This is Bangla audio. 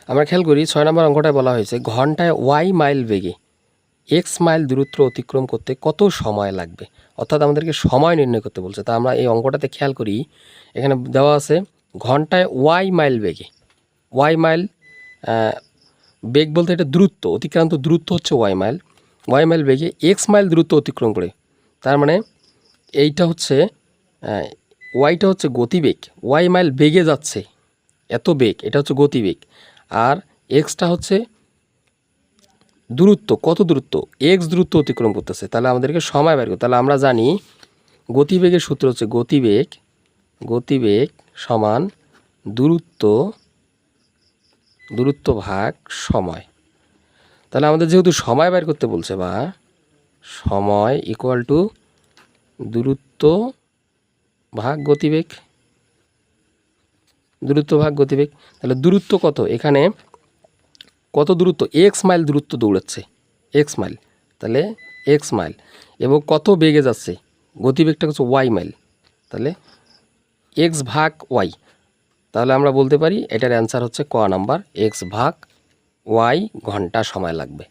আমরা খেয়াল করি 6 নম্বর অঙ্কটায় বলা হয়েছে ঘন্টায় ওয়াই মাইল বেগে এক্স মাইল দূরত্ব অতিক্রম করতে কত সময় লাগবে, অর্থাৎ আমাদেরকে সময় নির্ণয় করতে বলছে। তা আমরা এই অঙ্কটাতে খেয়াল করি, এখানে দেওয়া আছে ঘন্টায় ওয়াই মাইল বেগে, ওয়াই মাইল বেগ বলতে এটা দূরত্ব, অতিক্রান্ত দূরত্ব হচ্ছে ওয়াই মাইল বেগে এক্স মাইল দূরত্ব অতিক্রম করে। তার মানে এইটা হচ্ছে ওয়াইটা হচ্ছে গতিবেগ, ওয়াই মাইল বেগে যাচ্ছে এত বেগ, এটা হচ্ছে গতিবেগ, আর এক্সটা হচ্ছে দূরত্ব, কত দূরত্ব, এক্স দূরত্ব অতিক্রম করতেছে। তাহলে আমাদেরকে সময় বের করতে, তাহলে আমরা জানি গতিবেগের সূত্র হচ্ছে গতিবেগ সমান দূরত্ব ভাগ সময়। তাহলে আমাদের যেহেতু সময় বের করতে বলছে, বা সময় ইকুয়াল টু দূরত্ব ভাগ গতিবেগ, তাহলে দূরত্ব কত, এখানে কত দূরত্ব, এক্স মাইল দূরত্ব দৌড়াচ্ছে, এক্স মাইল, তাহলে এক্স মাইল, এবং কত বেগে যাচ্ছে, গতিবেগটা হচ্ছে ওয়াই মাইল, তাহলে এক্স ভাগ ওয়াই। তাহলে আমরা বলতে পারি এটার অ্যান্সার হচ্ছে ক নাম্বার, এক্স ভাগ ওয়াই ঘন্টা সময় লাগবে।